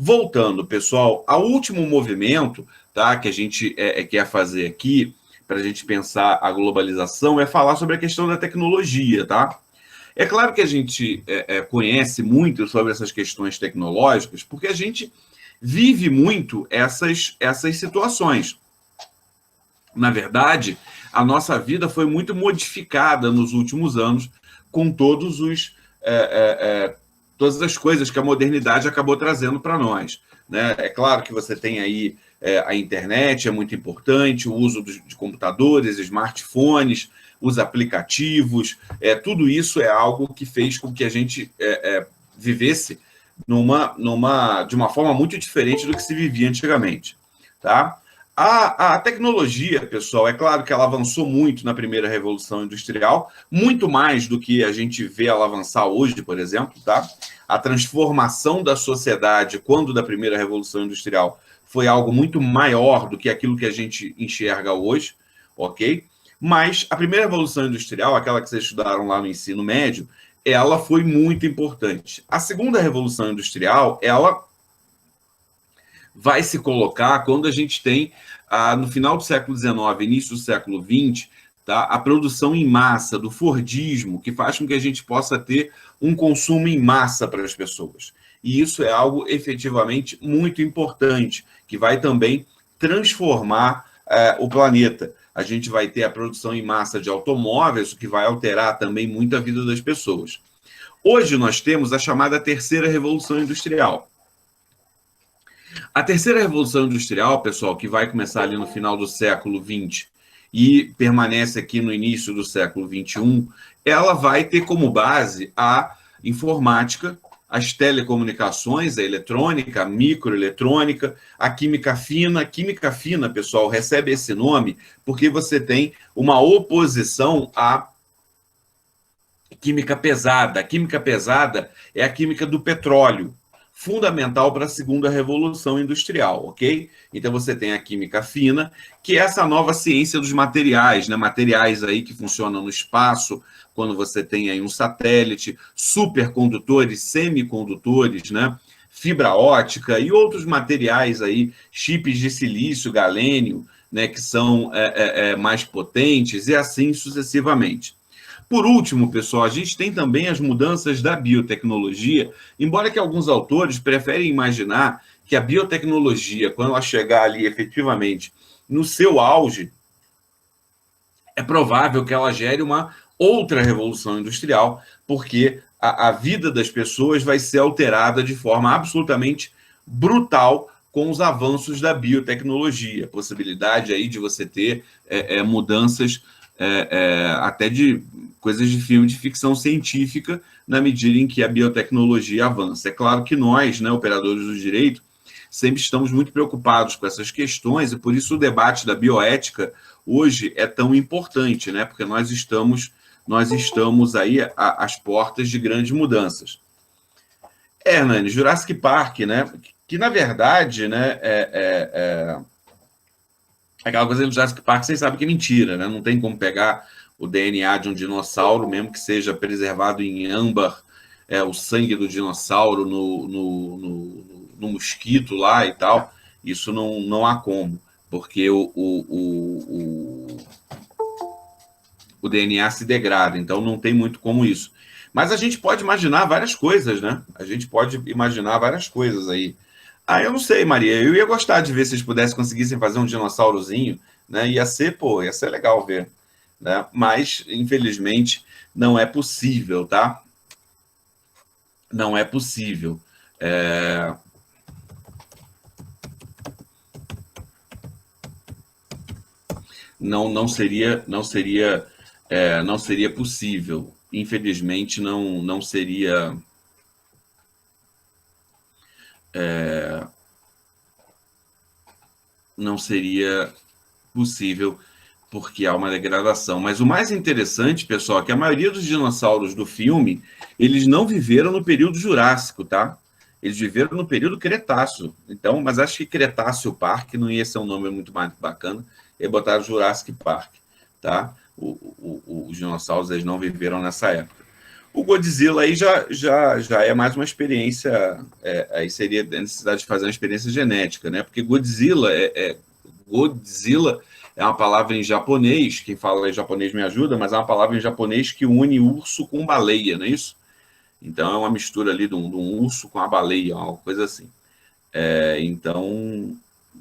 Voltando, pessoal, ao último movimento, tá, que a gente quer fazer aqui, para a gente pensar a globalização, é falar sobre a questão da tecnologia, tá? É claro que a gente conhece muito sobre essas questões tecnológicas, porque a gente vive muito essas situações. Na verdade, a nossa vida foi muito modificada nos últimos anos com todas as coisas que a modernidade acabou trazendo para nós, né? É claro que você tem aí a internet, é muito importante, o uso de computadores, smartphones, os aplicativos, tudo isso é algo que fez com que a gente vivesse de uma forma muito diferente do que se vivia antigamente, tá? A tecnologia, pessoal, é claro que ela avançou muito na primeira revolução industrial, muito mais do que a gente vê ela avançar hoje, por exemplo, tá? A transformação da sociedade quando da primeira revolução industrial foi algo muito maior do que aquilo que a gente enxerga hoje, ok? Mas a primeira revolução industrial, aquela que vocês estudaram lá no ensino médio, ela foi muito importante. A segunda revolução industrial, ela vai se colocar quando a gente tem, no final do século XIX, início do século XX, tá, a produção em massa do Fordismo, que faz com que a gente possa ter um consumo em massa para as pessoas. E isso é algo efetivamente muito importante, que vai também transformar o planeta. A gente vai ter a produção em massa de automóveis, o que vai alterar também muito a vida das pessoas. Hoje nós temos a chamada terceira revolução industrial. A terceira revolução industrial, pessoal, que vai começar ali no final do século XX e permanece aqui no início do século XXI, ela vai ter como base a informática, as telecomunicações, a eletrônica, a microeletrônica, a química fina. A química fina, pessoal, recebe esse nome porque você tem uma oposição à química pesada. A química pesada é a química do petróleo, fundamental para a segunda revolução industrial, ok? Então você tem a química fina, que é essa nova ciência dos materiais, né? Materiais aí que funcionam no espaço, quando você tem aí um satélite, supercondutores, semicondutores, né? Fibra ótica e outros materiais aí, chips de silício, galênio, né? Que são mais potentes e assim sucessivamente. Por último, pessoal, a gente tem também as mudanças da biotecnologia, embora que alguns autores preferem imaginar que a biotecnologia, quando ela chegar ali efetivamente no seu auge, é provável que ela gere uma outra revolução industrial, porque a vida das pessoas vai ser alterada de forma absolutamente brutal com os avanços da biotecnologia, a possibilidade aí de você ter mudanças até de coisas de filme de ficção científica, na medida em que a biotecnologia avança. É claro que nós, né, operadores do direito, sempre estamos muito preocupados com essas questões e por isso o debate da bioética hoje é tão importante, né, porque nós estamos aí às portas de grandes mudanças. Hernani, Jurassic Park, né, que na verdade, né, aquela coisa do Jurassic Park, vocês sabem que é mentira, né? Não tem como pegar o DNA de um dinossauro, mesmo que seja preservado em âmbar, o sangue do dinossauro no mosquito lá e tal. Isso não há como, porque o DNA se degrada, então não tem muito como isso. Mas a gente pode imaginar várias coisas, né? A gente pode imaginar várias coisas aí. Eu não sei, Maria. Eu ia gostar de ver se eles pudessem conseguissem fazer um dinossaurozinho, né? Ia ser legal ver, né? Mas, infelizmente, não é possível, tá? Não é possível. Não seria possível. Infelizmente, não seria. Não seria possível, porque há uma degradação. Mas o mais interessante, pessoal, é que a maioria dos dinossauros do filme, eles não viveram no período Jurássico, tá? Eles viveram no período Cretáceo. Então, mas acho que Cretáceo Park não ia ser um nome muito mais bacana, e botaram Jurassic Park, tá? Os dinossauros, eles não viveram nessa época. O Godzilla aí já é mais uma experiência, aí seria a necessidade de fazer uma experiência genética, né? Porque Godzilla é uma palavra em japonês, quem fala em japonês me ajuda, mas é uma palavra em japonês que une urso com baleia, não é isso? Então é uma mistura ali de um urso com a baleia, uma coisa assim. Então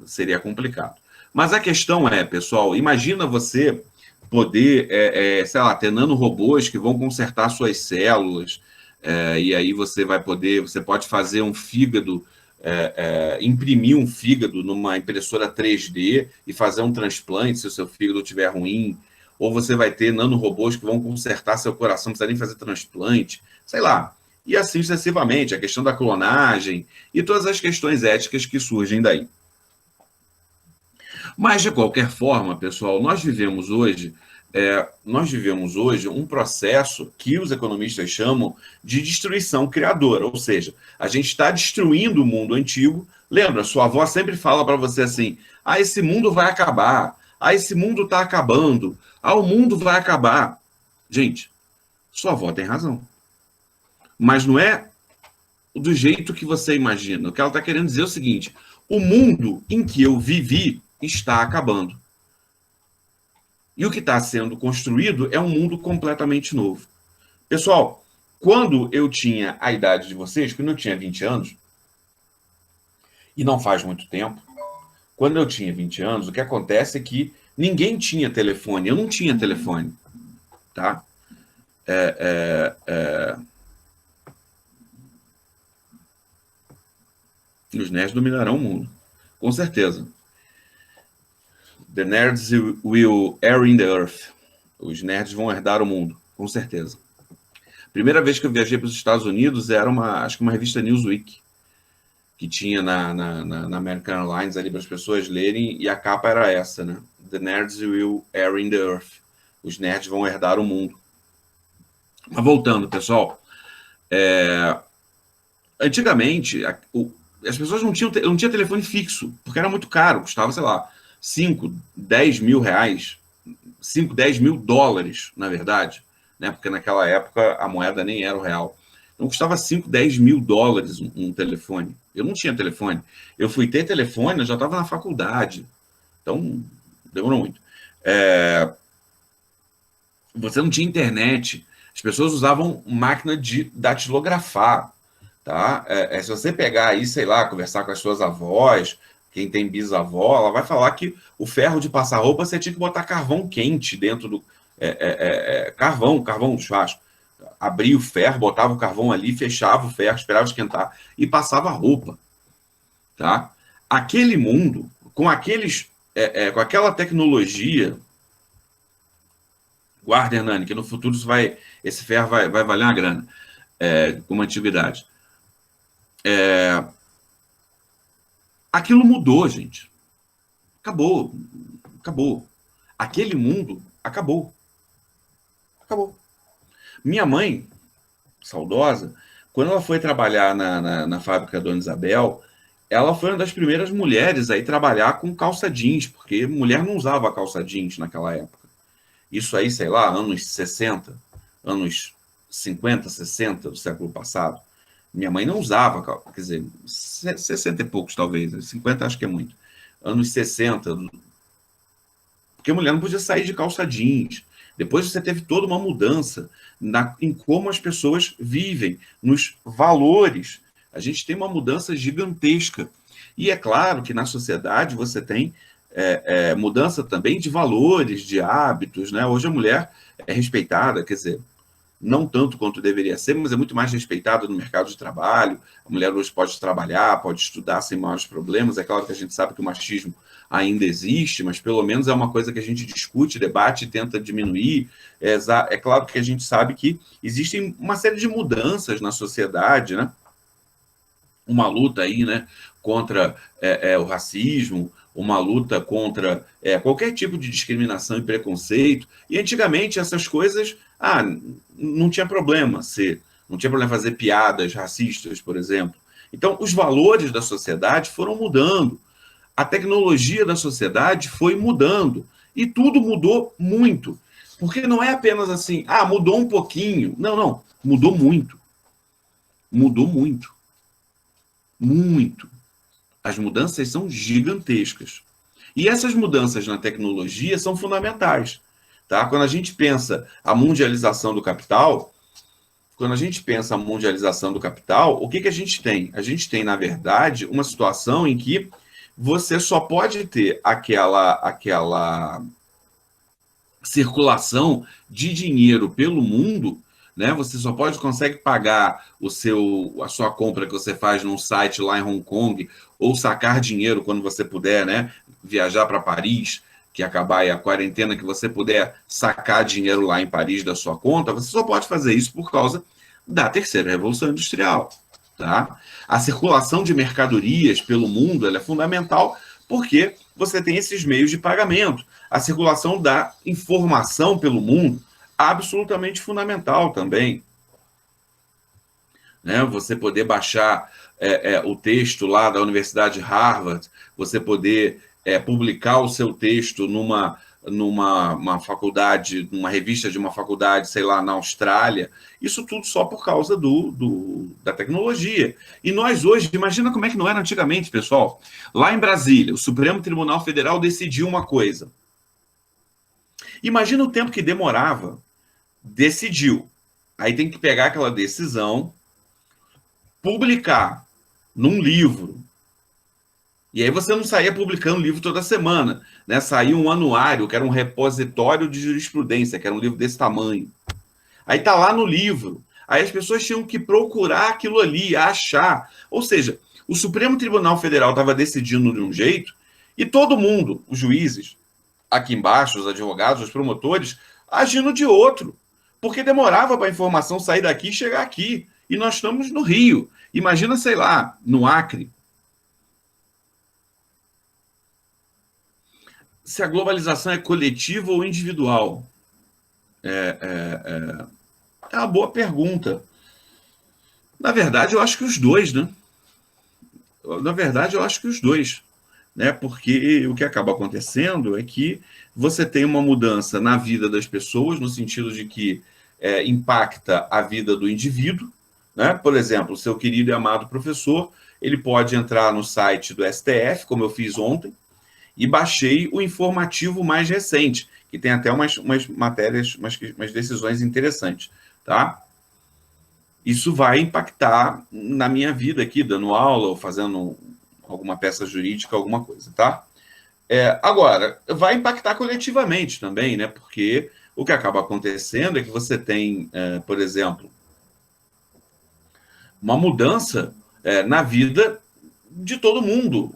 seria complicado. Mas a questão é, pessoal, imagina você poder, sei lá, ter nanorobôs que vão consertar suas células, e aí você pode fazer um fígado, imprimir um fígado numa impressora 3D e fazer um transplante se o seu fígado estiver ruim, ou você vai ter nanorobôs que vão consertar seu coração, não precisa nem fazer transplante, sei lá. E assim sucessivamente, a questão da clonagem e todas as questões éticas que surgem daí. Mas, de qualquer forma, pessoal, nós vivemos hoje um processo que os economistas chamam de destruição criadora, ou seja, a gente está destruindo o mundo antigo. Lembra, sua avó sempre fala para você assim, esse mundo vai acabar, esse mundo está acabando, o mundo vai acabar. Gente, sua avó tem razão. Mas não é do jeito que você imagina. O que ela está querendo dizer é o seguinte, o mundo em que eu vivi está acabando. E o que está sendo construído é um mundo completamente novo. Pessoal, quando eu tinha a idade de vocês, quando eu tinha 20 anos, e não faz muito tempo, quando eu tinha 20 anos, o que acontece é que ninguém tinha telefone, eu não tinha telefone, tá? Os nerds dominarão o mundo, com certeza. The nerds will inherit the earth. Os nerds vão herdar o mundo, com certeza. Primeira vez que eu viajei para os Estados Unidos era acho que uma revista Newsweek, que tinha na American Airlines ali para as pessoas lerem, e a capa era essa, né? The nerds will inherit the earth. Os nerds vão herdar o mundo. Mas voltando, pessoal, antigamente as pessoas não tinham telefone fixo, porque era muito caro, custava, sei lá, 5, 10 mil reais, 5, 10 mil dólares, na verdade, né? Porque naquela época a moeda nem era o real. Então custava 5, 10 mil dólares um telefone. Eu não tinha telefone. Eu fui ter telefone, eu já estava na faculdade. Então, demorou muito. Você não tinha internet. As pessoas usavam máquina de datilografar, tá? Se você pegar aí, sei lá, conversar com as suas avós, quem tem bisavó, ela vai falar que o ferro de passar roupa você tinha que botar carvão quente dentro do... carvão do churrasco. Abria o ferro, botava o carvão ali, fechava o ferro, esperava esquentar e passava a roupa. Tá? Aquele mundo, com aquela tecnologia, guarda, Hernani, que no futuro esse ferro vai valer uma grana, como antiguidade. Aquilo mudou, gente. Acabou. Aquele mundo acabou. Minha mãe, saudosa, quando ela foi trabalhar na fábrica Dona Isabel, ela foi uma das primeiras mulheres a ir trabalhar com calça jeans, porque mulher não usava calça jeans naquela época. Isso aí, sei lá, anos 60, anos 50, 60 do século passado. Minha mãe não usava, quer dizer, 60 e poucos talvez, 50 acho que é muito. Anos 60, porque a mulher não podia sair de calça jeans. Depois você teve toda uma mudança em como as pessoas vivem, nos valores. A gente tem uma mudança gigantesca. E é claro que na sociedade você tem mudança também de valores, de hábitos, né? Hoje a mulher é respeitada, quer dizer, não tanto quanto deveria ser, mas é muito mais respeitada no mercado de trabalho. A mulher hoje pode trabalhar, pode estudar sem maiores problemas. É claro que a gente sabe que o machismo ainda existe, mas pelo menos é uma coisa que a gente discute, debate e tenta diminuir. É claro que a gente sabe que existem uma série de mudanças na sociedade, né? Uma luta aí, né, contra o racismo, uma luta contra qualquer tipo de discriminação e preconceito. E antigamente essas coisas, não tinha problema não tinha problema fazer piadas racistas, por exemplo. Então, os valores da sociedade foram mudando. A tecnologia da sociedade foi mudando. E tudo mudou muito. Porque não é apenas assim, mudou um pouquinho. Não. Mudou muito. Mudou muito. Muito. As mudanças são gigantescas. E essas mudanças na tecnologia são fundamentais. Tá? Quando a gente pensa a mundialização do capital, o que a gente tem? A gente tem, na verdade, uma situação em que você só pode ter aquela circulação de dinheiro pelo mundo, né? Você só consegue pagar a sua compra que você faz num site lá em Hong Kong, ou sacar dinheiro quando você puder, né? Viajar para Paris, que acabar aí a quarentena, que você puder sacar dinheiro lá em Paris da sua conta, você só pode fazer isso por causa da terceira revolução industrial, tá? A circulação de mercadorias pelo mundo ela é fundamental porque você tem esses meios de pagamento. A circulação da informação pelo mundo absolutamente fundamental também, né? Você poder baixar o texto lá da Universidade de Harvard, você poder publicar o seu texto numa faculdade, numa revista de uma faculdade, sei lá, na Austrália, isso tudo só por causa da tecnologia. E nós hoje, imagina como é que não era antigamente, pessoal. Lá em Brasília, o Supremo Tribunal Federal decidiu uma coisa. Imagina o tempo que demorava. Decidiu. Aí tem que pegar aquela decisão, publicar num livro. E aí você não saía publicando livro toda semana, né? Saía um anuário, que era um repositório de jurisprudência, que era um livro desse tamanho. Aí tá lá no livro. Aí as pessoas tinham que procurar aquilo ali, achar. Ou seja, o Supremo Tribunal Federal estava decidindo de um jeito e todo mundo, os juízes, aqui embaixo, os advogados, os promotores, agindo de outro. Porque demorava para a informação sair daqui e chegar aqui. E nós estamos no Rio. Imagina, sei lá, no Acre. Se a globalização é coletiva ou individual? É uma boa pergunta. Na verdade, eu acho que os dois, né? Né? Porque o que acaba acontecendo é que você tem uma mudança na vida das pessoas, no sentido de que impacta a vida do indivíduo, né? Por exemplo, o seu querido e amado professor, ele pode entrar no site do STF, como eu fiz ontem, e baixei o informativo mais recente, que tem até umas matérias, umas decisões interessantes, tá? Isso vai impactar na minha vida aqui, dando aula ou fazendo alguma peça jurídica, alguma coisa, tá? Agora, vai impactar coletivamente também, né? Porque o que acaba acontecendo é que você tem, por exemplo, uma mudança na vida de todo mundo,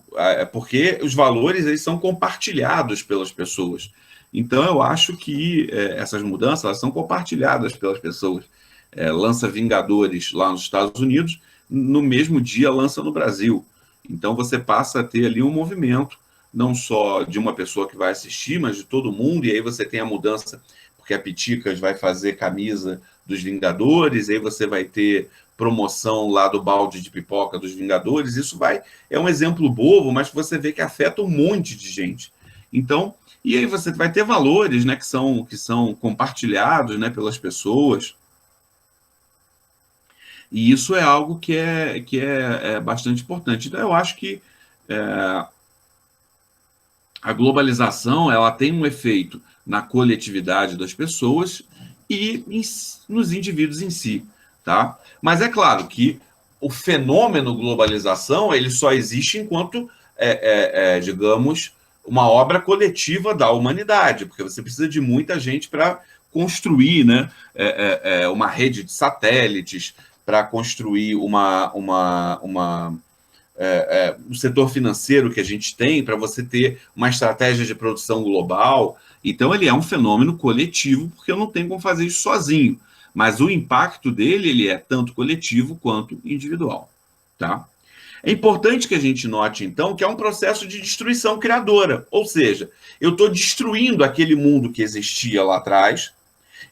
porque os valores eles são compartilhados pelas pessoas. Então, eu acho que essas mudanças elas são compartilhadas pelas pessoas. Lança Vingadores lá nos Estados Unidos, no mesmo dia lança no Brasil. Então, você passa a ter ali um movimento, não só de uma pessoa que vai assistir, mas de todo mundo, e aí você tem a mudança, porque a Piticas vai fazer camisa dos Vingadores, aí você vai ter promoção lá do balde de pipoca dos Vingadores, é um exemplo bobo, mas você vê que afeta um monte de gente. Então, e aí você vai ter valores, né, que são compartilhados, né, pelas pessoas, e isso é algo que é bastante importante. Então, eu acho que a globalização ela tem um efeito na coletividade das pessoas e nos indivíduos em si, tá? Mas é claro que o fenômeno globalização ele só existe enquanto, digamos, uma obra coletiva da humanidade, porque você precisa de muita gente para construir, né, uma rede de satélites, para construir o setor financeiro que a gente tem, para você ter uma estratégia de produção global. Então, ele é um fenômeno coletivo, porque eu não tenho como fazer isso sozinho. Mas o impacto dele ele é tanto coletivo quanto individual. Tá? É importante que a gente note, então, que é um processo de destruição criadora. Ou seja, eu estou destruindo aquele mundo que existia lá atrás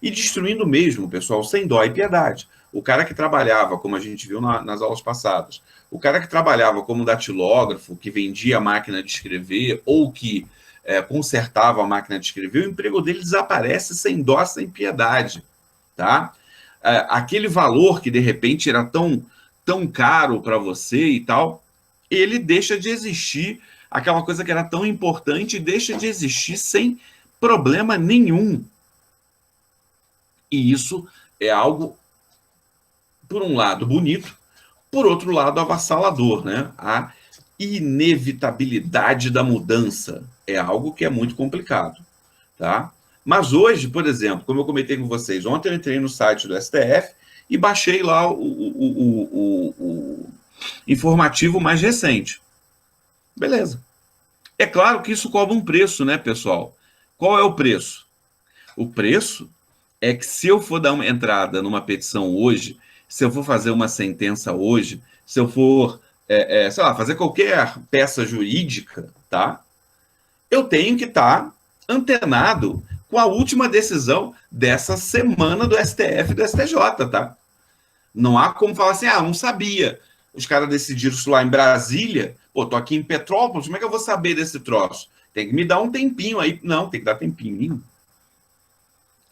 e destruindo mesmo, pessoal, sem dó e piedade. O cara que trabalhava, como a gente viu nas aulas passadas, o cara que trabalhava como datilógrafo, que vendia a máquina de escrever ou que consertava a máquina de escrever, o emprego dele desaparece sem dó, sem piedade, tá? aquele valor que de repente era tão caro para você e tal, ele deixa de existir, aquela coisa que era tão importante deixa de existir sem problema nenhum. E isso é algo, por um lado, bonito, por outro lado, avassalador, né? A inevitabilidade da mudança é algo que é muito complicado, tá? Mas hoje, por exemplo, como eu comentei com vocês, ontem eu entrei no site do STF e baixei lá o informativo mais recente. Beleza. É claro que isso cobra um preço, né, pessoal? Qual é o preço? O preço é que se eu for dar uma entrada numa petição hoje, se eu for fazer uma sentença hoje, se eu for, sei lá, fazer qualquer peça jurídica, tá? Eu tenho que estar antenado com a última decisão dessa semana do STF e do STJ, tá? Não há como falar assim, não sabia. Os caras decidiram isso lá em Brasília, pô, tô aqui em Petrópolis, como é que eu vou saber desse troço? Tem que me dar um tempinho aí. Não, tem que dar tempinho nenhum.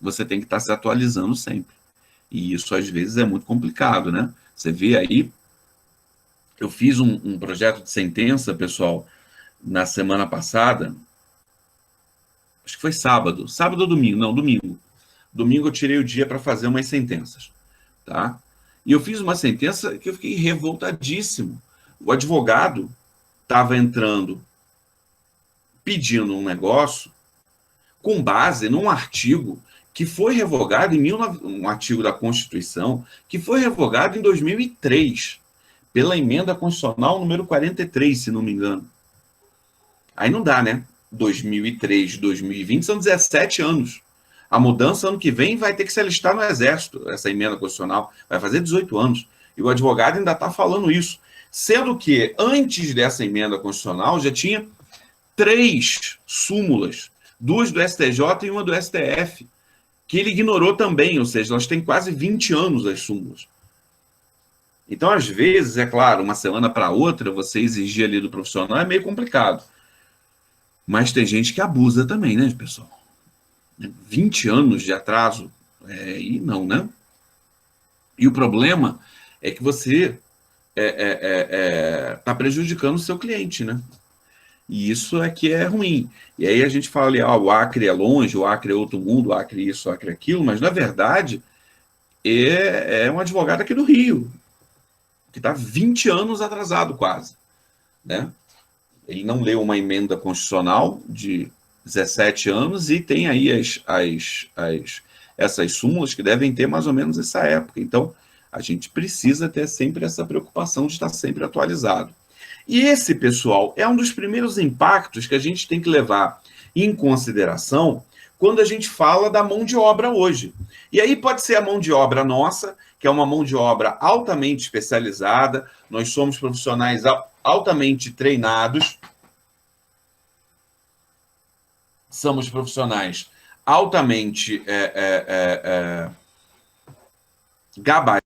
Você tem que estar se atualizando sempre. E isso, às vezes, é muito complicado, né? Você vê aí, eu fiz um projeto de sentença, pessoal, na semana passada, acho que foi sábado ou domingo, não, domingo. Domingo eu tirei o dia para fazer umas sentenças, tá? E eu fiz uma sentença que eu fiquei revoltadíssimo. O advogado estava entrando pedindo um negócio com base num artigo que foi revogado um artigo da Constituição, que foi revogado em 2003, pela emenda constitucional número 43, se não me engano. Aí não dá, né? 2003, 2020 são 17 anos. A mudança ano que vem vai ter que se alistar no Exército, essa emenda constitucional, vai fazer 18 anos. E o advogado ainda está falando isso. Sendo que, antes dessa emenda constitucional, já tinha 3 súmulas, 2 do STJ e uma do STF, que ele ignorou também, ou seja, elas têm quase 20 anos as súmulas. Então, às vezes, é claro, uma semana para outra, você exigir ali do profissional é meio complicado. Mas tem gente que abusa também, né, pessoal? 20 anos de atraso, e não, né? E o problema é que você está prejudicando o seu cliente, né? E isso é que é ruim. E aí a gente fala ali, o Acre é longe, o Acre é outro mundo, o Acre isso, o Acre aquilo, mas na verdade é um advogado aqui do Rio, que está 20 anos atrasado quase, né? Ele não leu uma emenda constitucional de 17 anos e tem aí essas súmulas que devem ter mais ou menos essa época. Então, a gente precisa ter sempre essa preocupação de estar sempre atualizado. E esse, pessoal, é um dos primeiros impactos que a gente tem que levar em consideração quando a gente fala da mão de obra hoje. E aí pode ser a mão de obra nossa, que é uma mão de obra altamente especializada, nós somos profissionais altamente treinados, somos profissionais altamente gabaritados.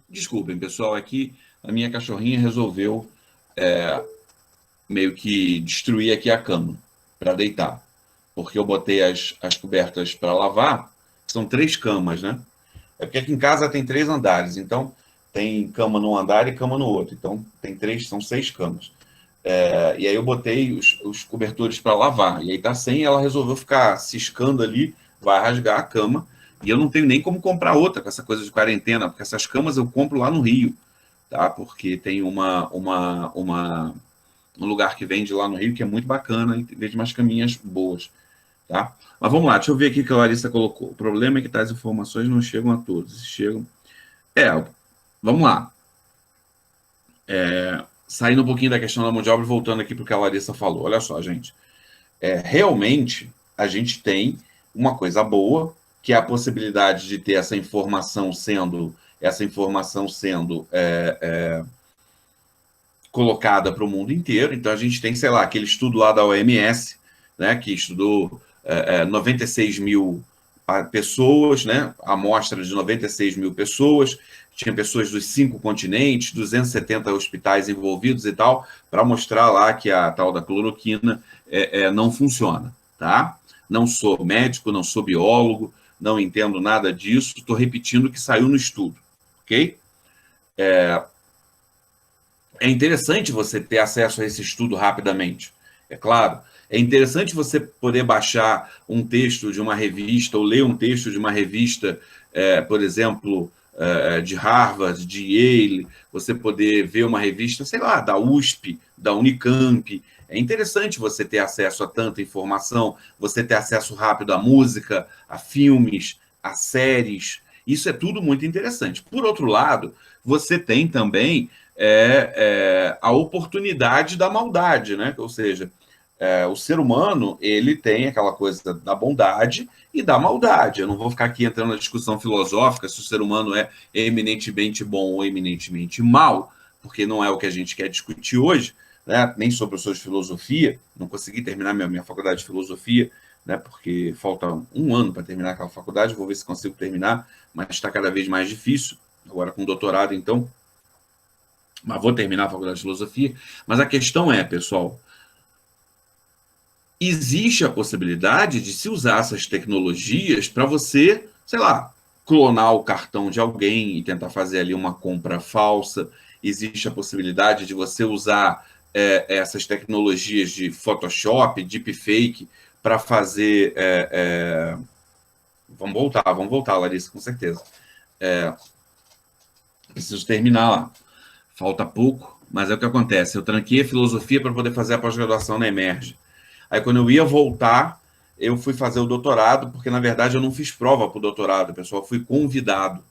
Desculpem, pessoal, aqui a minha cachorrinha resolveu meio que destruir aqui a cama para deitar, porque eu botei as cobertas para lavar, são 3 camas, né? É porque aqui em casa tem 3 andares, então tem cama num andar e cama no outro, então são 6 camas. E aí eu botei os cobertores para lavar, e aí tá sem, ela resolveu ficar ciscando ali, vai rasgar a cama, e eu não tenho nem como comprar outra com essa coisa de quarentena, porque essas camas eu compro lá no Rio, tá? Porque tem um lugar que vende lá no Rio que é muito bacana e vende umas caminhas boas, tá? Mas vamos lá, deixa eu ver aqui o que a Larissa colocou. O problema é que tais informações não chegam a todos. Chegam. Vamos lá. Saindo um pouquinho da questão da mão de obra e voltando aqui para o que a Larissa falou. Olha só, gente. Realmente, a gente tem uma coisa boa, que é a possibilidade de ter essa informação sendo colocada para o mundo inteiro. Então, a gente tem, sei lá, aquele estudo lá da OMS, né, que estudou 96 mil pessoas, né, amostra de 96 mil pessoas, tinha pessoas dos 5 continentes, 270 hospitais envolvidos e tal, para mostrar lá que a tal da cloroquina não funciona, tá? Não sou médico, não sou biólogo, não entendo nada disso, estou repetindo o que saiu no estudo, ok? É interessante você ter acesso a esse estudo rapidamente, é claro. É interessante você poder baixar um texto de uma revista ou ler um texto de uma revista, por exemplo, de Harvard, de Yale, você poder ver uma revista, sei lá, da USP, da Unicamp. É interessante você ter acesso a tanta informação, você ter acesso rápido à música, a filmes, a séries. Isso é tudo muito interessante. Por outro lado, você tem também a oportunidade da maldade, né? Ou seja, o ser humano, ele tem aquela coisa da bondade e da maldade. Eu não vou ficar aqui entrando na discussão filosófica se o ser humano é eminentemente bom ou eminentemente mal, porque não é o que a gente quer discutir hoje, né? Nem sobre o professor de filosofia. Não consegui terminar minha faculdade de filosofia, né? Porque falta um ano para terminar aquela faculdade. Vou ver se consigo terminar, mas está cada vez mais difícil. Agora com doutorado, então. Mas vou terminar a faculdade de filosofia. Mas a questão é, pessoal, existe a possibilidade de se usar essas tecnologias para você, sei lá, clonar o cartão de alguém e tentar fazer ali uma compra falsa. Existe a possibilidade de você usar essas tecnologias de Photoshop, deepfake, para fazer... Vamos voltar, Larissa, com certeza. Preciso terminar lá. Falta pouco, mas é o que acontece. Eu tranquei a filosofia para poder fazer a pós-graduação na Emerge. Aí, quando eu ia voltar, eu fui fazer o doutorado, porque, na verdade, eu não fiz prova para o doutorado, pessoal. Eu fui convidado.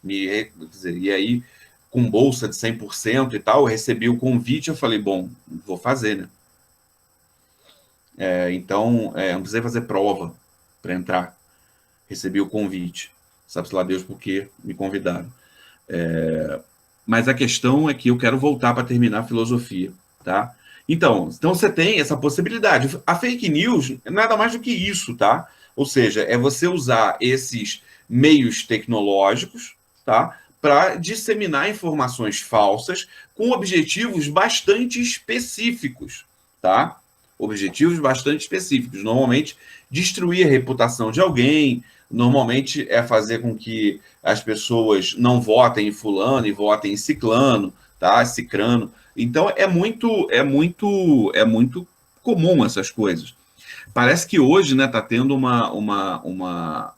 E aí, com bolsa de 100% e tal, eu recebi o convite, eu falei, bom, vou fazer, né? Então, eu não precisei fazer prova para entrar. Recebi o convite. Sabe-se lá Deus por que me convidaram. Mas a questão é que eu quero voltar para terminar a filosofia, tá? Então você tem essa possibilidade. A fake news é nada mais do que isso, tá? Ou seja, é você usar esses meios tecnológicos, tá? Para disseminar informações falsas com objetivos bastante específicos, tá? Objetivos bastante específicos. Normalmente, destruir a reputação de alguém, normalmente é fazer com que as pessoas não votem em fulano e votem em ciclano, tá? Cicrano. Então é muito comum essas coisas. Parece que hoje, né, está tendo uma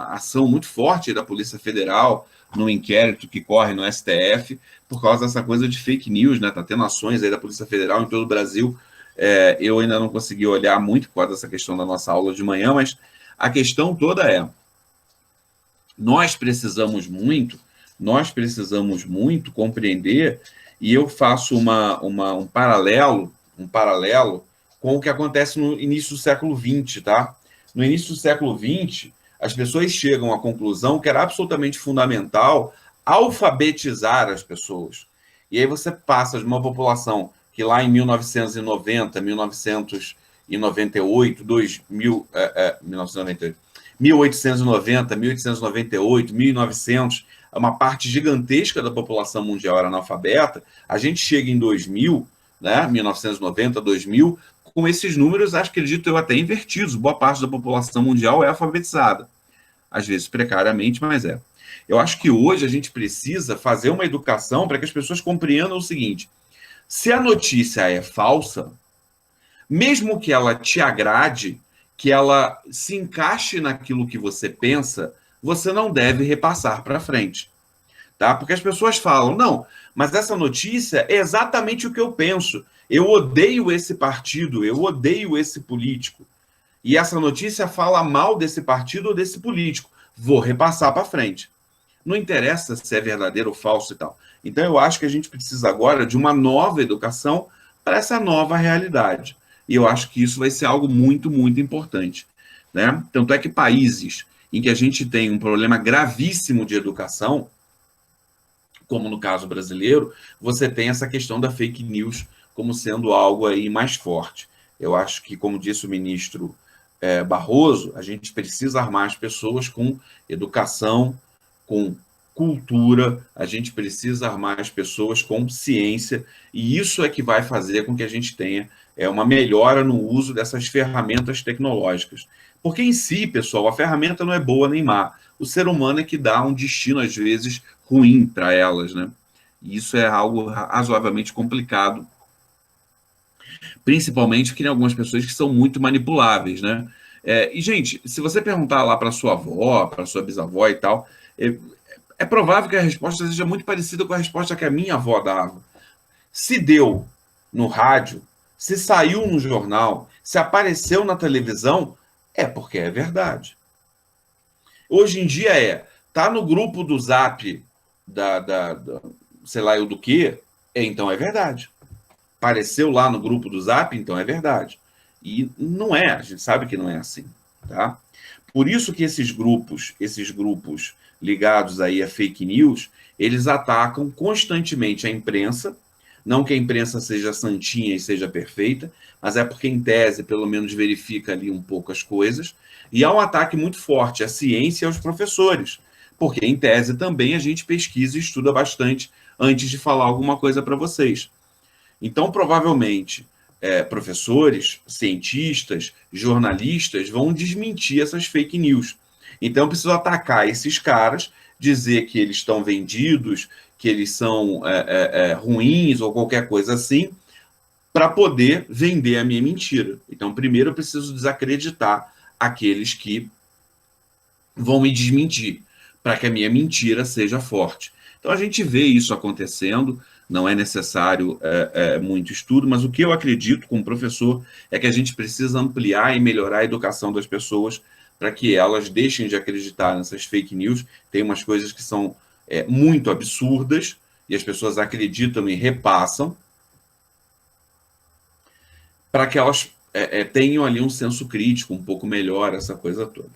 ação muito forte da Polícia Federal no inquérito que corre no STF por causa dessa coisa de fake news, né? Está tendo ações aí da Polícia Federal em todo o Brasil. Eu ainda não consegui olhar muito por causa dessa questão da nossa aula de manhã, mas a questão toda nós precisamos muito compreender, e eu faço um paralelo com o que acontece no início do século XX, tá? No início do século XX, as pessoas chegam à conclusão que era absolutamente fundamental alfabetizar as pessoas. E aí você passa de uma população que lá em 1990, 1998, 2000, 1998, 1890, 1898, 1900, uma parte gigantesca da população mundial era analfabeta. A gente chega em 2000, né, 1990, 2000, com esses números, acredito eu, até invertidos. Boa parte da população mundial é alfabetizada. Às vezes precariamente, mas é. Eu acho que hoje a gente precisa fazer uma educação para que as pessoas compreendam o seguinte: se a notícia é falsa, mesmo que ela te agrade, que ela se encaixe naquilo que você pensa, você não deve repassar para frente. Tá? Porque as pessoas falam, não, mas essa notícia é exatamente o que eu penso. Eu odeio esse partido, eu odeio esse político. E essa notícia fala mal desse partido ou desse político. Vou repassar para frente. Não interessa se é verdadeiro ou falso e tal. Então, eu acho que a gente precisa agora de uma nova educação para essa nova realidade. E eu acho que isso vai ser algo muito, muito importante. Né? Tanto é que países em que a gente tem um problema gravíssimo de educação, como no caso brasileiro, você tem essa questão da fake news como sendo algo aí mais forte. Eu acho que, como disse o ministro Barroso, a gente precisa armar as pessoas com educação, com cultura, a gente precisa armar as pessoas com ciência, e isso é que vai fazer com que a gente tenha uma melhora no uso dessas ferramentas tecnológicas. Porque em si, pessoal, a ferramenta não é boa nem má. O ser humano é que dá um destino, às vezes, ruim para elas, né? E isso é algo razoavelmente complicado, principalmente porque tem algumas pessoas que são muito manipuláveis, né? E, gente, se você perguntar lá para sua avó, para sua bisavó e tal, é provável que a resposta seja muito parecida com a resposta que a minha avó dava. Se deu no rádio, se saiu no jornal, se apareceu na televisão, é porque é verdade. Hoje em dia tá no grupo do Zap sei lá eu do que, então é verdade. Apareceu lá no grupo do Zap, então é verdade. E não é, a gente sabe que não é assim, tá? Por isso que esses grupos ligados aí a fake news, eles atacam constantemente a imprensa, não que a imprensa seja santinha e seja perfeita, mas é porque, em tese, pelo menos verifica ali um pouco as coisas, e há um ataque muito forte à ciência e aos professores, porque, em tese, também a gente pesquisa e estuda bastante antes de falar alguma coisa para vocês. Então, provavelmente, professores, cientistas, jornalistas vão desmentir essas fake news. Então, eu preciso atacar esses caras, dizer que eles estão vendidos, que eles são ruins ou qualquer coisa assim, para poder vender a minha mentira. Então, primeiro eu preciso desacreditar aqueles que vão me desmentir, para que a minha mentira seja forte. Então, a gente vê isso acontecendo, não é necessário muito estudo, mas o que eu acredito como professor é que a gente precisa ampliar e melhorar a educação das pessoas para que elas deixem de acreditar nessas fake news. Tem umas coisas que são muito absurdas e as pessoas acreditam e repassam, para que elas tenham ali um senso crítico um pouco melhor, essa coisa toda.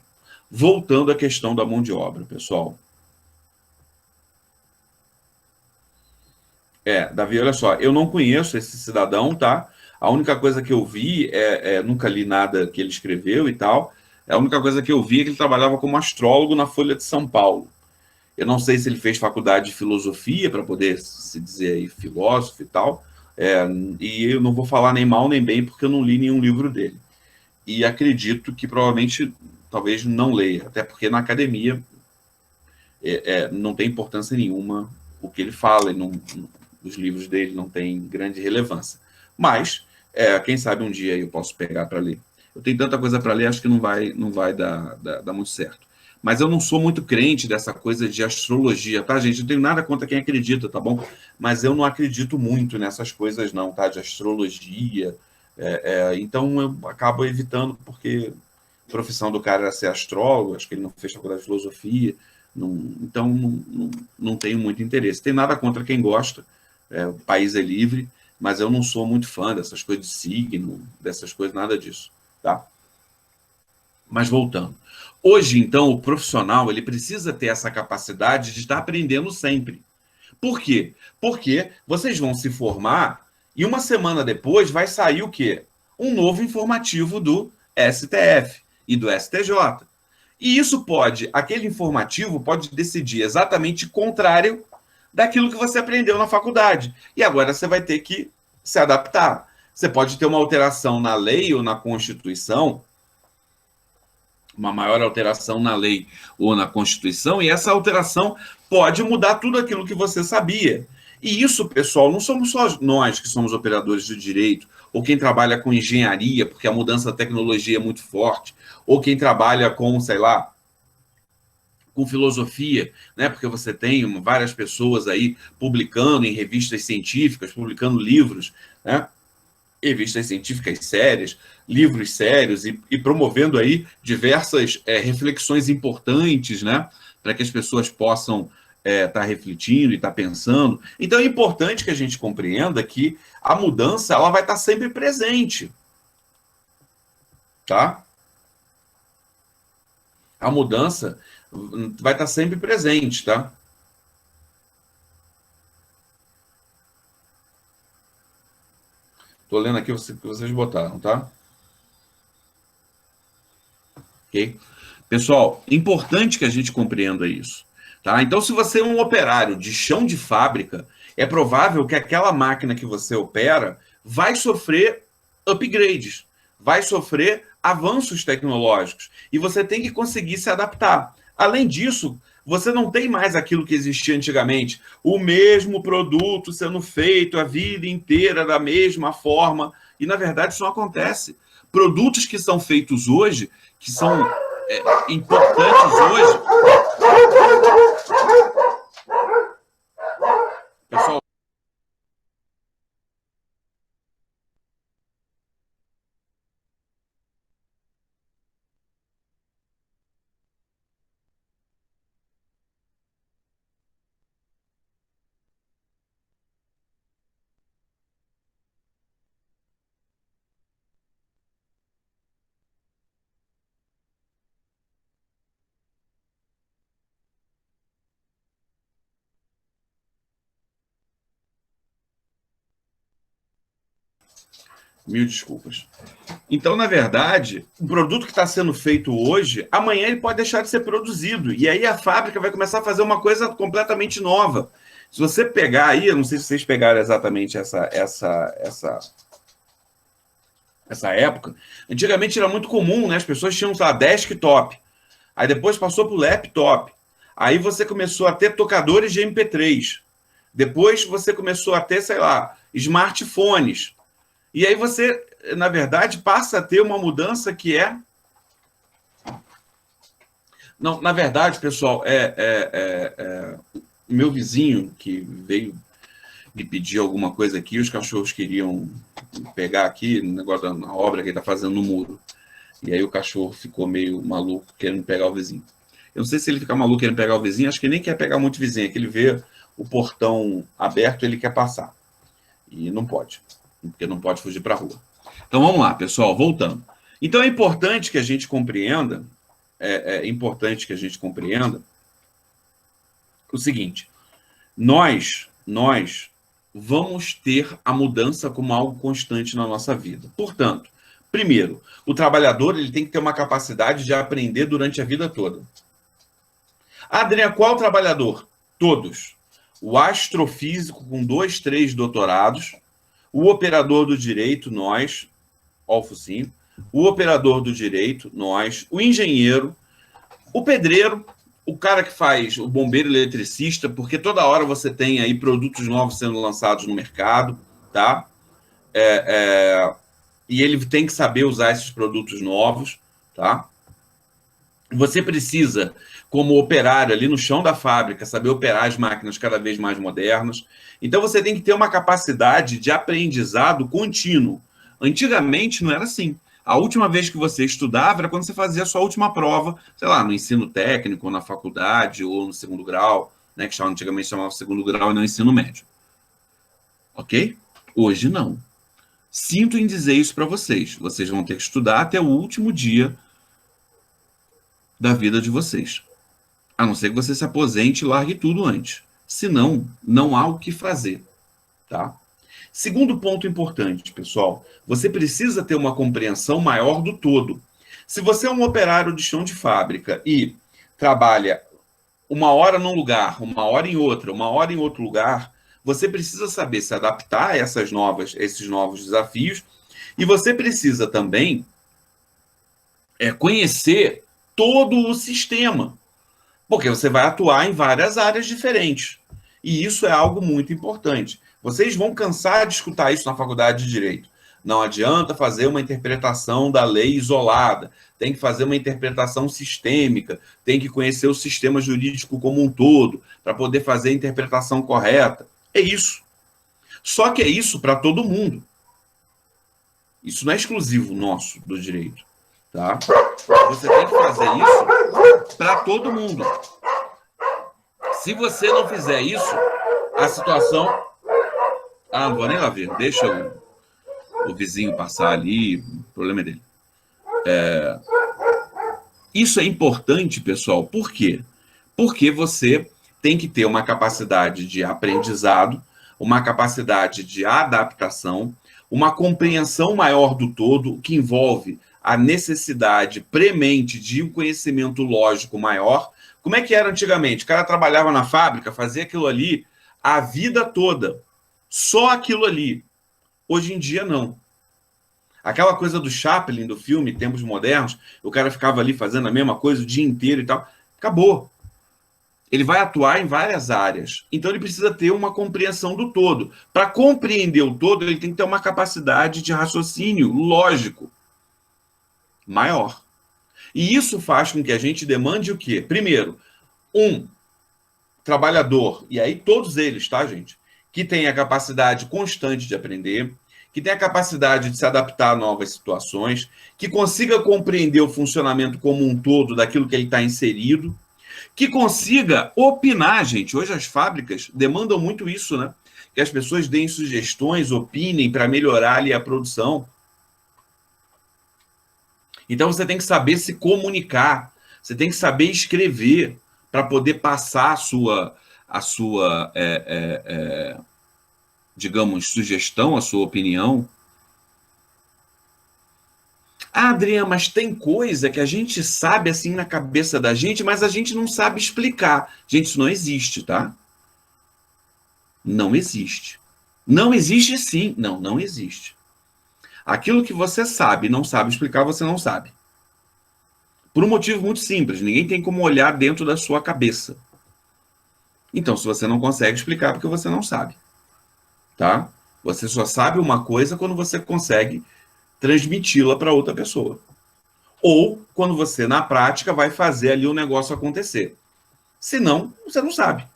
Voltando à questão da mão de obra, pessoal. Davi, olha só, eu não conheço esse cidadão, tá? A única coisa que eu vi, nunca li nada que ele escreveu e tal, a única coisa que eu vi é que ele trabalhava como astrólogo na Folha de São Paulo. Eu não sei se ele fez faculdade de filosofia para poder se dizer aí filósofo e tal, e eu não vou falar nem mal nem bem porque eu não li nenhum livro dele. E acredito que provavelmente, talvez não leia, até porque na academia não tem importância nenhuma o que ele fala, os livros dele não têm grande relevância. Mas, quem sabe um dia eu posso pegar para ler. Eu tenho tanta coisa para ler, acho que não vai dar muito certo. Mas eu não sou muito crente dessa coisa de astrologia, tá, gente? Não tenho nada contra quem acredita, tá bom? Mas eu não acredito muito nessas coisas, não, tá? De astrologia. Então eu acabo evitando, porque a profissão do cara era ser astrólogo, acho que ele não fez faculdade de filosofia, então não tenho muito interesse. Tem nada contra quem gosta, o país é livre, mas eu não sou muito fã dessas coisas de signo, dessas coisas, nada disso, tá? Mas voltando. Hoje, então, o profissional ele precisa ter essa capacidade de estar aprendendo sempre. Por quê? Porque vocês vão se formar e uma semana depois vai sair o quê? Um novo informativo do STF e do STJ. E isso aquele informativo pode decidir exatamente o contrário daquilo que você aprendeu na faculdade. E agora você vai ter que se adaptar. Você pode ter uma alteração na lei ou na Constituição, uma maior alteração na lei ou na Constituição, e essa alteração pode mudar tudo aquilo que você sabia. E isso, pessoal, não somos só nós que somos operadores do direito, ou quem trabalha com engenharia, porque a mudança da tecnologia é muito forte, ou quem trabalha com, sei lá, com filosofia, né? Porque você tem várias pessoas aí publicando em revistas científicas, publicando livros, né? Revistas científicas sérias, livros sérios e promovendo aí diversas reflexões importantes, né? Para que as pessoas possam estar refletindo e estar pensando. Então é importante que a gente compreenda que a mudança ela vai estar sempre presente, tá? A mudança vai estar sempre presente, tá? Estou lendo aqui o que vocês botaram, tá? Ok? Pessoal, importante que a gente compreenda isso, tá? Então, se você é um operário de chão de fábrica, é provável que aquela máquina que você opera vai sofrer upgrades, vai sofrer avanços tecnológicos e você tem que conseguir se adaptar. Além disso, você não tem mais aquilo que existia antigamente, o mesmo produto sendo feito a vida inteira da mesma forma, e na verdade isso não acontece. Produtos que são feitos hoje, que são importantes hoje. Pessoal, mil desculpas. Então, na verdade, o produto que está sendo feito hoje, amanhã ele pode deixar de ser produzido. E aí a fábrica vai começar a fazer uma coisa completamente nova. Se você pegar aí, eu não sei se vocês pegaram exatamente essa época, antigamente era muito comum, né? As pessoas tinham, sei lá, desktop. Aí depois passou para o laptop. Aí você começou a ter tocadores de MP3. Depois você começou a ter, sei lá, smartphones. E aí você, na verdade, passa a ter uma mudança que é... Não, na verdade, pessoal, o meu vizinho que veio me pedir alguma coisa aqui, os cachorros queriam pegar aqui, no negócio da obra que ele está fazendo no muro. E aí o cachorro ficou meio maluco querendo pegar o vizinho. Eu não sei se ele fica maluco querendo pegar o vizinho, acho que ele nem quer pegar muito vizinho, é que ele vê o portão aberto, ele quer passar. E não pode, porque não pode fugir para a rua. Então vamos lá, pessoal, voltando. Então é importante que a gente compreenda, importante que a gente compreenda o seguinte: nós vamos ter a mudança como algo constante na nossa vida. Portanto, primeiro, o trabalhador ele tem que ter uma capacidade de aprender durante a vida toda. Adriana, qual trabalhador? Todos. O astrofísico com 2, 3 doutorados, o operador do direito, nós, ó o focinho, o operador do direito, nós, o engenheiro, o pedreiro, o cara que faz o bombeiro eletricista, porque toda hora você tem aí produtos novos sendo lançados no mercado, tá? E ele tem que saber usar esses produtos novos, tá? Você precisa, como operário ali no chão da fábrica, saber operar as máquinas cada vez mais modernas. Então você tem que ter uma capacidade de aprendizado contínuo. Antigamente não era assim. A última vez que você estudava era quando você fazia a sua última prova, sei lá, no ensino técnico, ou na faculdade, ou no segundo grau, né, que antigamente chamava segundo grau e não ensino médio. Ok? Hoje não. Sinto em dizer isso para vocês. Vocês vão ter que estudar até o último dia da vida de vocês. A não ser que você se aposente e largue tudo antes. Senão, não há o que fazer. Tá? Segundo ponto importante, pessoal, você precisa ter uma compreensão maior do todo. Se você é um operário de chão de fábrica e trabalha uma hora num lugar, uma hora em outra, uma hora em outro lugar, você precisa saber se adaptar a esses novos desafios, e você precisa também conhecer todo o sistema, porque você vai atuar em várias áreas diferentes. E isso é algo muito importante. Vocês vão cansar de escutar isso na faculdade de Direito. Não adianta fazer uma interpretação da lei isolada, tem que fazer uma interpretação sistêmica, tem que conhecer o sistema jurídico como um todo, para poder fazer a interpretação correta. É isso. Só que é isso para todo mundo. Isso não é exclusivo nosso do direito. Tá? Você tem que fazer isso para todo mundo. Se você não fizer isso, a situação... Ah, não vou nem lá ver. Deixa o vizinho passar ali, o problema é dele. Isso é importante, pessoal. Por quê? Porque você tem que ter uma capacidade de aprendizado, uma capacidade de adaptação, uma compreensão maior do todo, que envolve a necessidade premente de um conhecimento lógico maior. Como é que era antigamente? O cara trabalhava na fábrica, fazia aquilo ali a vida toda. Só aquilo ali. Hoje em dia, não. Aquela coisa do Chaplin, do filme Tempos Modernos, o cara ficava ali fazendo a mesma coisa o dia inteiro e tal. Acabou. Ele vai atuar em várias áreas. Então ele precisa ter uma compreensão do todo. Para compreender o todo, ele tem que ter uma capacidade de raciocínio lógico maior. E isso faz com que a gente demande o quê? Primeiro, um trabalhador, e aí todos eles, tá, gente? Que tem a capacidade constante de aprender, que tem a capacidade de se adaptar a novas situações, que consiga compreender o funcionamento como um todo daquilo que ele está inserido, que consiga opinar, gente. Hoje as fábricas demandam muito isso, né? Que as pessoas deem sugestões, opinem para melhorar ali a produção. Então você tem que saber se comunicar, você tem que saber escrever para poder passar a sua digamos, sugestão, a sua opinião. Ah, Adriana, mas tem coisa que a gente sabe assim na cabeça da gente, mas a gente não sabe explicar. Gente, isso não existe, tá? Não existe. Não existe sim. Não, não existe. Aquilo que você sabe e não sabe explicar, você não sabe. Por um motivo muito simples. Ninguém tem como olhar dentro da sua cabeça. Então, se você não consegue explicar, porque você não sabe. Tá? Você só sabe uma coisa quando você consegue transmiti-la para outra pessoa. Ou quando você, na prática, vai fazer ali o negócio acontecer. Senão, você não sabe.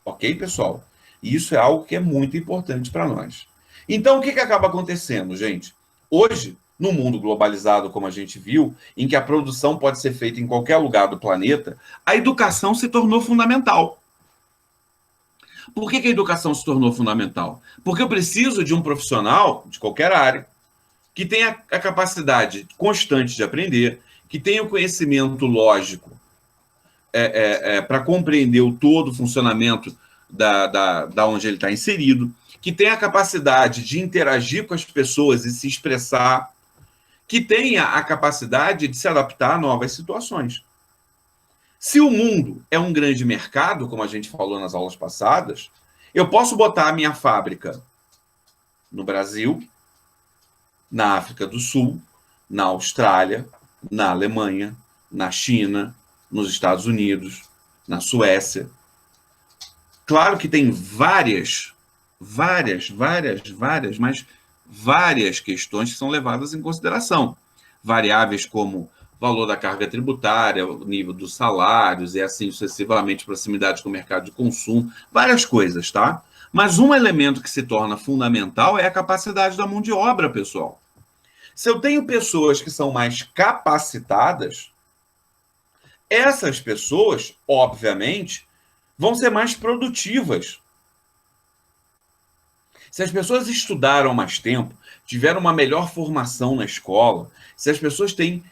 Ok, pessoal? E isso é algo que é muito importante para nós. Então, o que acaba acontecendo, gente? Hoje, no mundo globalizado, como a gente viu, em que a produção pode ser feita em qualquer lugar do planeta, a educação se tornou fundamental. Por que a educação se tornou fundamental? Porque eu preciso de um profissional de qualquer área que tenha a capacidade constante de aprender, que tenha o conhecimento lógico para compreender o todo o funcionamento da onde ele está inserido, que tenha a capacidade de interagir com as pessoas e se expressar, que tenha a capacidade de se adaptar a novas situações. Se o mundo é um grande mercado, como a gente falou nas aulas passadas, eu posso botar a minha fábrica no Brasil, na África do Sul, na Austrália, na Alemanha, na China, nos Estados Unidos, na Suécia. Claro que tem várias questões que são levadas em consideração. Variáveis como valor da carga tributária, o nível dos salários e assim sucessivamente, proximidade com o mercado de consumo, várias coisas, tá? Mas um elemento que se torna fundamental é a capacidade da mão de obra, pessoal. Se eu tenho pessoas que são mais capacitadas, essas pessoas, obviamente, vão ser mais produtivas. Se as pessoas estudaram mais tempo, tiveram uma melhor formação na escola, se as pessoas têm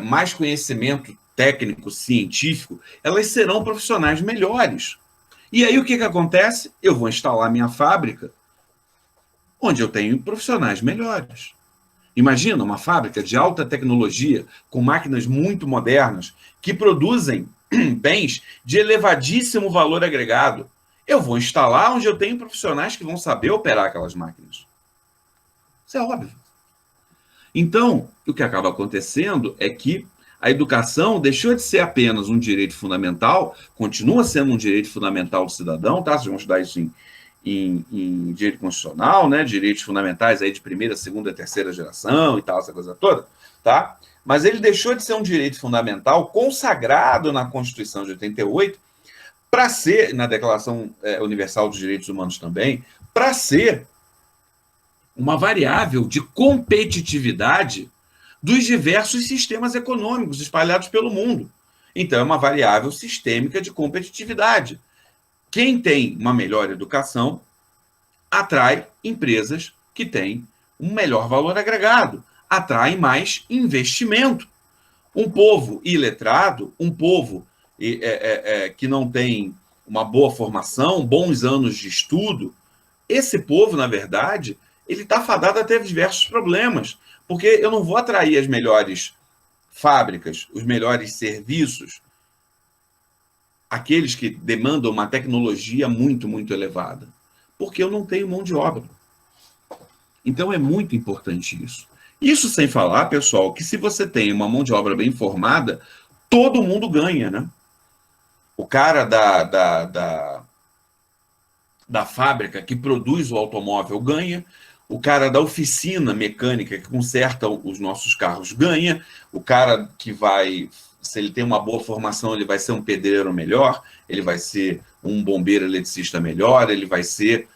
mais conhecimento técnico, científico, elas serão profissionais melhores. E aí o que acontece? Eu vou instalar minha fábrica onde eu tenho profissionais melhores. Imagina uma fábrica de alta tecnologia, com máquinas muito modernas, que produzem bens de elevadíssimo valor agregado. Eu vou instalar onde eu tenho profissionais que vão saber operar aquelas máquinas. Isso é óbvio. Então, o que acaba acontecendo é que a educação deixou de ser apenas um direito fundamental, continua sendo um direito fundamental do cidadão, tá? Vocês vão estudar isso em direito constitucional, né? Direitos fundamentais aí de primeira, segunda, terceira geração e tal, essa coisa toda, tá? Mas ele deixou de ser um direito fundamental consagrado na Constituição de 88 para ser, na Declaração Universal dos Direitos Humanos também, para ser uma variável de competitividade dos diversos sistemas econômicos espalhados pelo mundo. Então, é uma variável sistêmica de competitividade. Quem tem uma melhor educação atrai empresas que têm um melhor valor agregado, atrai mais investimento. Um povo iletrado, um povo que não tem uma boa formação, bons anos de estudo, esse povo, na verdade, ele está fadado a ter diversos problemas, porque eu não vou atrair as melhores fábricas, os melhores serviços, aqueles que demandam uma tecnologia muito, muito elevada, porque eu não tenho mão de obra. Então é muito importante isso. Isso sem falar, pessoal, que se você tem uma mão de obra bem formada, todo mundo ganha, né? O cara da fábrica que produz o automóvel ganha, o cara da oficina mecânica que conserta os nossos carros ganha, o cara que vai, se ele tem uma boa formação, ele vai ser um pedreiro melhor, ele vai ser um bombeiro eletricista melhor, ele vai ser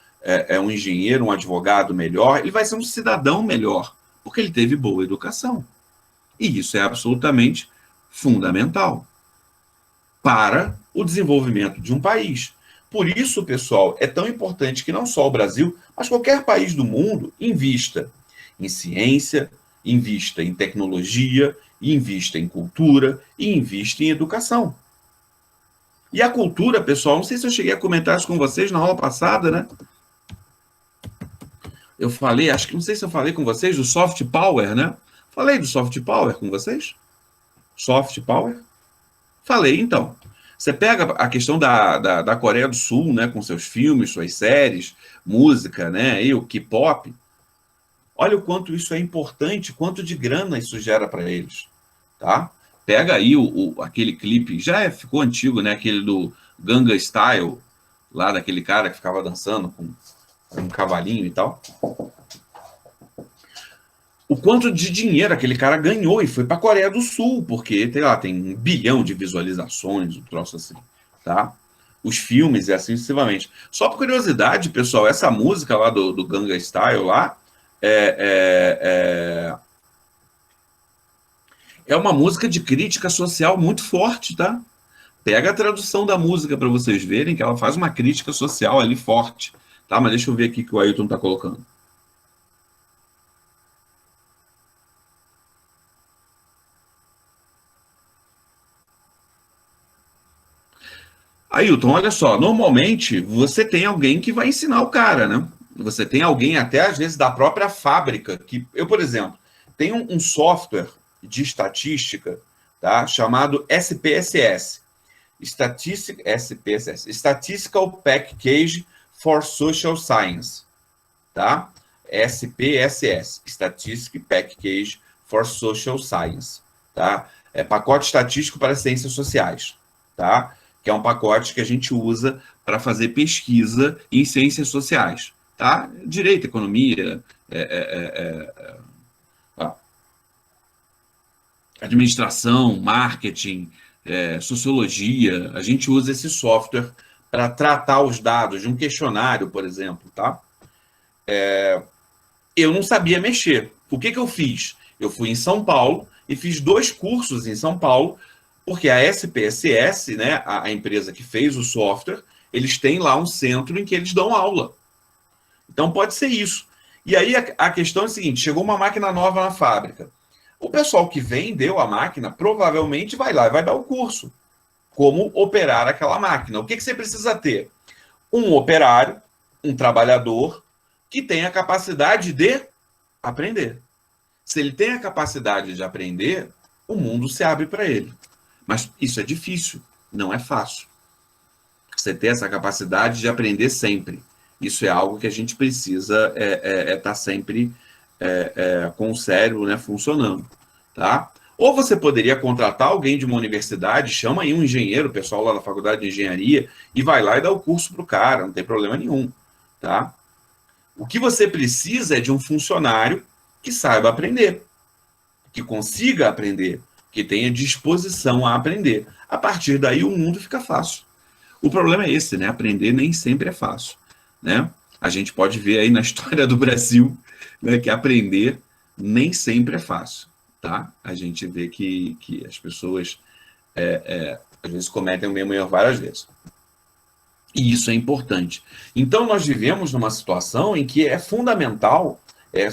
um engenheiro, um advogado melhor, ele vai ser um cidadão melhor, porque ele teve boa educação. E isso é absolutamente fundamental para o desenvolvimento de um país. Por isso, pessoal, é tão importante que não só o Brasil, mas qualquer país do mundo invista em ciência, invista em tecnologia, invista em cultura e invista em educação. E a cultura, pessoal, não sei se eu cheguei a comentar isso com vocês na aula passada, né? Eu falei, acho que não sei se eu falei com vocês do soft power, né? Falei do soft power com vocês? Soft power? Falei, então. Você pega a questão da Coreia do Sul, né, com seus filmes, suas séries, música, né, e o K-pop. Olha o quanto isso é importante, quanto de grana isso gera para eles, tá? Pega aí aquele clipe, já ficou antigo, né, aquele do Gangnam Style, lá daquele cara que ficava dançando com um cavalinho e tal. O quanto de dinheiro aquele cara ganhou e foi para a Coreia do Sul, porque tem 1 bilhão de visualizações, um troço assim, tá? Os filmes e assim sucessivamente. Só por curiosidade, pessoal, essa música lá do Gangnam Style lá é uma música de crítica social muito forte, tá? Pega a tradução da música para vocês verem que ela faz uma crítica social ali forte, tá? Mas deixa eu ver aqui o que o Ailton está colocando. Ailton, olha só, normalmente você tem alguém que vai ensinar o cara, né? Você tem alguém, até às vezes, da própria fábrica, que eu, por exemplo, tenho um software de estatística, tá? Chamado SPSS, Statistical Package for Social Science, tá? SPSS, Statistical Package for Social Science, tá? É pacote estatístico para ciências sociais, tá? Que é um pacote que a gente usa para fazer pesquisa em ciências sociais, tá? Direito, economia, administração, marketing, sociologia. A gente usa esse software para tratar os dados de um questionário, por exemplo, tá? Eu não sabia mexer. O que eu fiz? Eu fui em São Paulo e fiz 2 cursos em São Paulo, porque a SPSS, né, a empresa que fez o software, eles têm lá um centro em que eles dão aula. Então pode ser isso. E aí a questão é a seguinte: chegou uma máquina nova na fábrica. O pessoal que vendeu a máquina provavelmente vai lá e vai dar o curso. Como operar aquela máquina. O que você precisa ter? Um operário, um trabalhador, que tenha a capacidade de aprender. Se ele tem a capacidade de aprender, o mundo se abre para ele. Mas isso é difícil, não é fácil. Você ter essa capacidade de aprender sempre. Isso é algo que a gente precisa estar sempre com o cérebro, né, funcionando. Tá? Ou você poderia contratar alguém de uma universidade, chama aí um engenheiro, o pessoal lá da faculdade de engenharia, e vai lá e dá o curso para o cara, não tem problema nenhum. Tá? O que você precisa é de um funcionário que saiba aprender, que consiga aprender, que tenha disposição a aprender. A partir daí o mundo fica fácil. O problema é esse, né? Aprender nem sempre é fácil, né? A gente pode ver aí na história do Brasil, né, que aprender nem sempre é fácil, tá? A gente vê que as pessoas às vezes cometem o mesmo erro várias vezes. E isso é importante. Então nós vivemos numa situação em que é fundamental,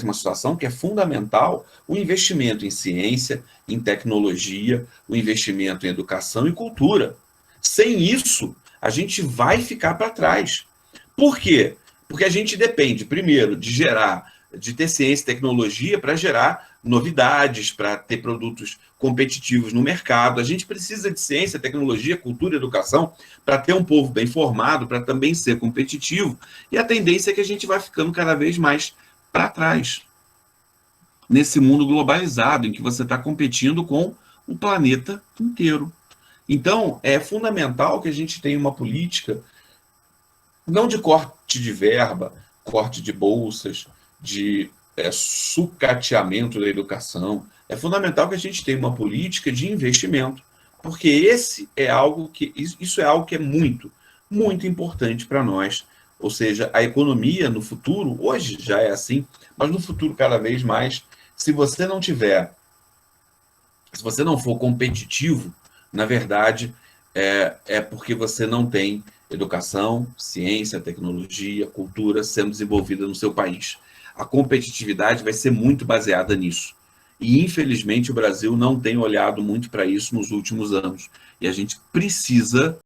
uma situação que é fundamental o investimento em ciência, em tecnologia, o investimento em educação e cultura. Sem isso, a gente vai ficar para trás. Por quê? Porque a gente depende, primeiro, de ter ciência e tecnologia para gerar novidades, para ter produtos competitivos no mercado. A gente precisa de ciência, tecnologia, cultura e educação para ter um povo bem formado, para também ser competitivo. E a tendência é que a gente vai ficando cada vez mais para trás, nesse mundo globalizado, em que você está competindo com o planeta inteiro. Então, é fundamental que a gente tenha uma política, não de corte de verba, corte de bolsas, de sucateamento da educação. É fundamental que a gente tenha uma política de investimento, porque isso é algo que é muito, muito importante para nós. Ou seja, a economia no futuro, hoje já é assim, mas no futuro cada vez mais, se você não for competitivo, na verdade, é porque você não tem educação, ciência, tecnologia, cultura sendo desenvolvida no seu país. A competitividade vai ser muito baseada nisso. E, infelizmente, o Brasil não tem olhado muito para isso nos últimos anos. E a gente precisa